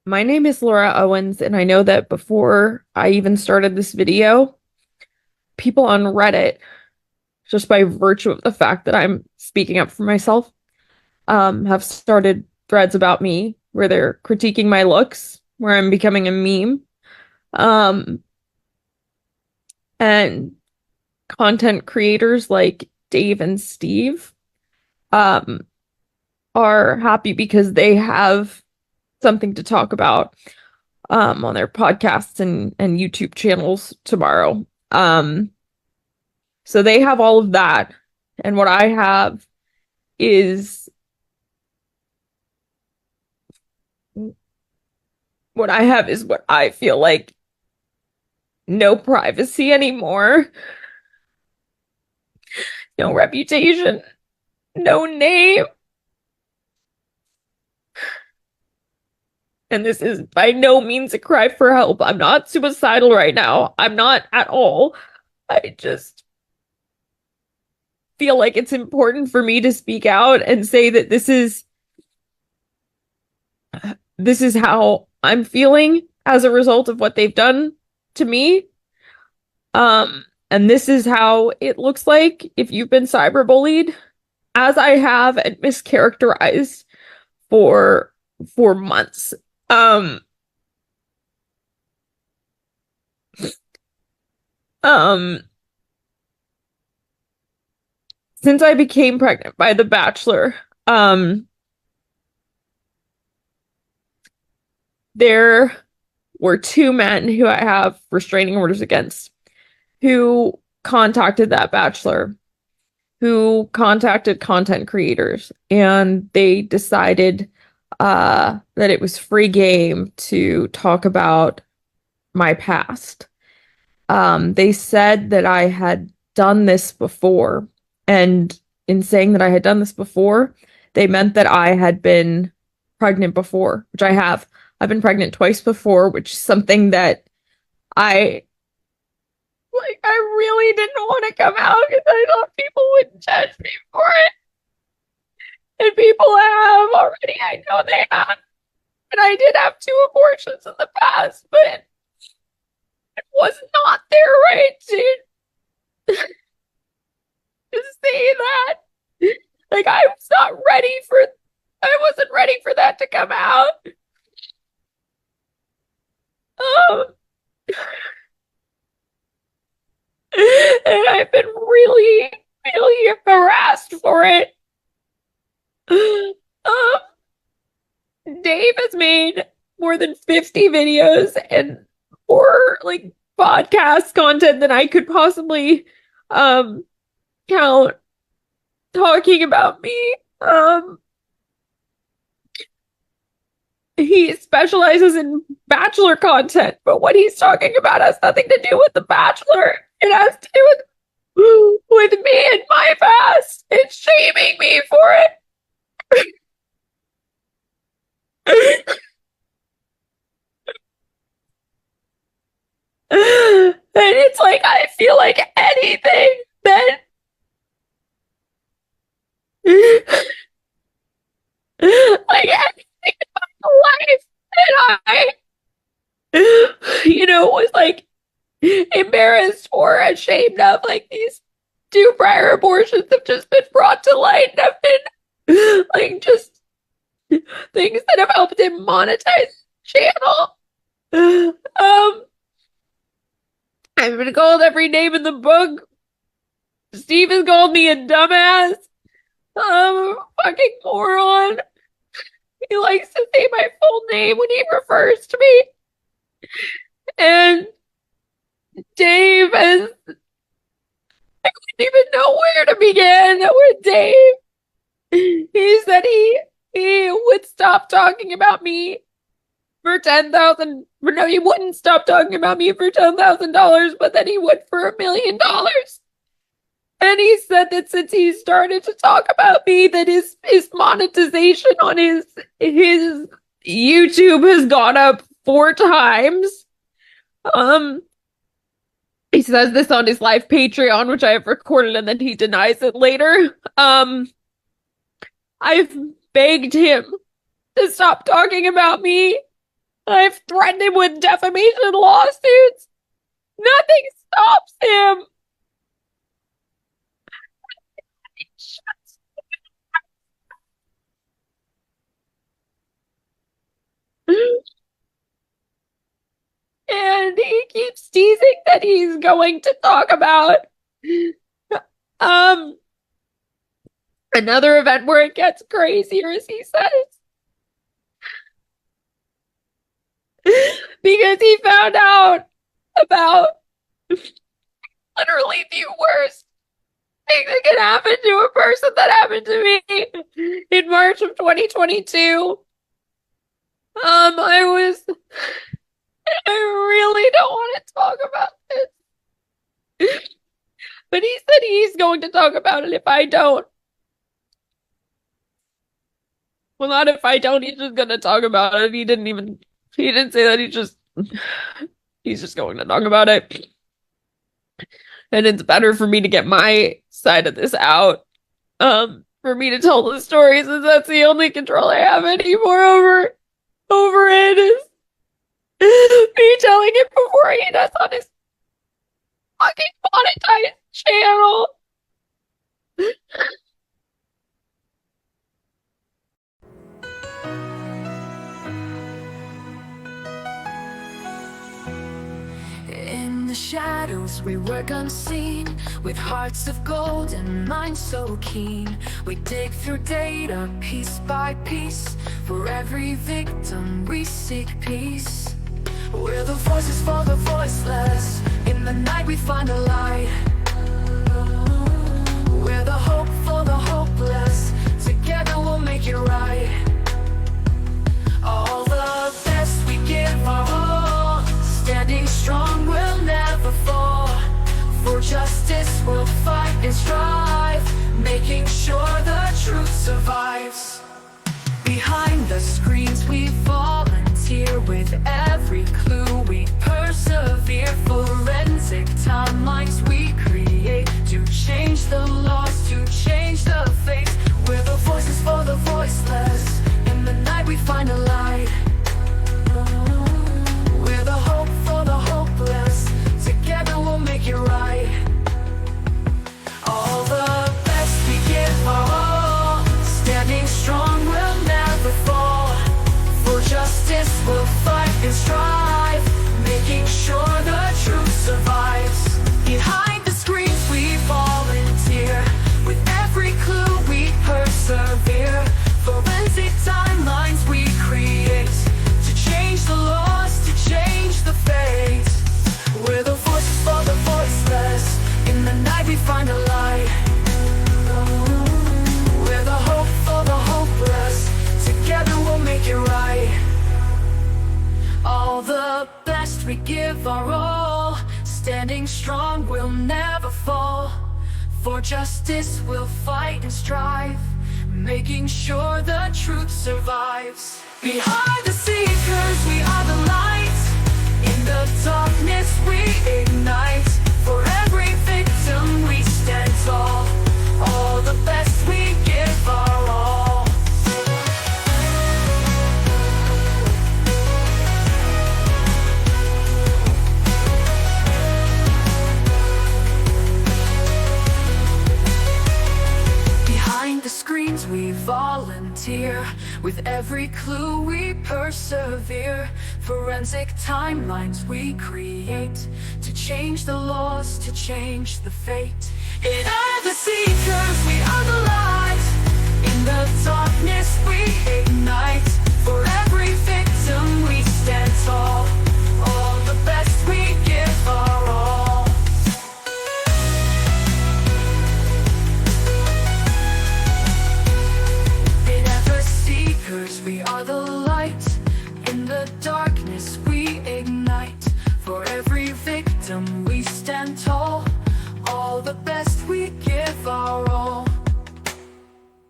My name is Laura Owens, and I know that before I even started this video, people on Reddit, just by virtue of the fact that I'm speaking up for myself, have started threads about me where they're critiquing my looks, where I'm becoming a meme. Um, and content creators like Dave and Steve, um, are happy because they have something to talk about, on their podcasts and YouTube channels tomorrow. So they have all of that. And is what I have is what I feel like: no privacy anymore, no reputation, no name. And this is by no means a cry for help. I'm not suicidal right now. I'm not at all. I just feel like it's important for me to speak out and say that this is how I'm feeling as a result of what they've done to me. And this is how it looks like if you've been cyberbullied, as I have, and mischaracterized for months. Um, um, since I became pregnant by The Bachelor, there were two men who I have restraining orders against who contacted that bachelor, who contacted content creators, and they decided that it was free game to talk about my past. They said that I had done this before, and in saying that I had done this before, they meant that I had been pregnant before, which I have. I've been pregnant twice before, which is something that I I really didn't want to come out because I thought people would judge me for it. And people have already. I know they have. And I did have two abortions in the past, but it was not their right to say that. Like, I wasn't ready for that to come out. Um, and I've been really, really harassed for it. Um, Dave has made more than 50 videos and more like podcast content than I could possibly um count, talking about me. He specializes in bachelor content, but what he's talking about has nothing to do with the bachelor. It has to do with me and my past. It's shaming me for it. And it's like I feel like anything that like anything in my life that was like embarrassed or ashamed of, like these two prior abortions have just been brought to light and have been like just things that have helped him monetize the channel. I've been called every name in the book. Steve has called me a dumbass. A fucking moron. He likes to say my full name when he refers to me. And Dave is, I couldn't even know where to begin with Dave. He said he would stop talking about me for 10,000. No, he wouldn't stop talking about me for $10,000, but then he would for $1 million. And he said that since he started to talk about me, that his monetization on his YouTube has gone up 4 times. Um, he says this on his live Patreon, which I have recorded, and then he denies it later. I've begged him to stop talking about me I've threatened him with defamation lawsuits. Nothing stops him. And he keeps teasing that he's going to talk about um another event where it gets crazier, as he says. Because he found out about literally the worst thing that can happen to a person that happened to me in March of 2022. I really don't want to talk about this. But he said he's going to talk about it if I don't. Well, not if I don't, he's just going to talk about it. He didn't say that. He's just going to talk about it. And it's better for me to get my side of this out. For me to tell the stories, since that's the only control I have anymore over it, is me telling it before he does on his fucking monetized channel. In the shadows we work unseen, with hearts of gold and minds so keen. We dig through data piece by piece. For every victim we seek peace. We're the voices for the voiceless. In the night we find a light. We're the hope for the hopeless. Together we'll make it right. All the best we give our all. Standing strong, we'll never fall. For justice we'll fight and strive, making sure the truth survives. Behind the screens we volunteer. With every clue we persevere. Forensic timelines we create, to change the laws, to change the fate. We're the voices for the voiceless. In the night we find a light. We're the hope for the hopeless. Together we'll make it right. All the best we give our all. Standing strong, we'll never fall. For justice we'll fight and strive, making sure the truth survives. Behind the screens we volunteer. With every clue we persevere. Forensic timelines we create, to change the laws, to change the fate. We're the voices for the voiceless. In the night we find a light. We're the hope for the hopeless. Together we'll make it right. All the best we give our all. Standing strong, we'll never fall. For justice we'll fight and strive, making sure the truth survives. Behind the seekers we are the light. In the darkness we ignite. For every victim we stand tall. All the best we give our all. Behind the screens we volunteer. With every clue we persevere. Forensic timelines we create, to change the laws, to change the fate. In are the seekers, we are the light. In the darkness we ignite. For every victim we stand tall. All the best we give our all. In ever seekers we are the light. In the darkness we ignite. For every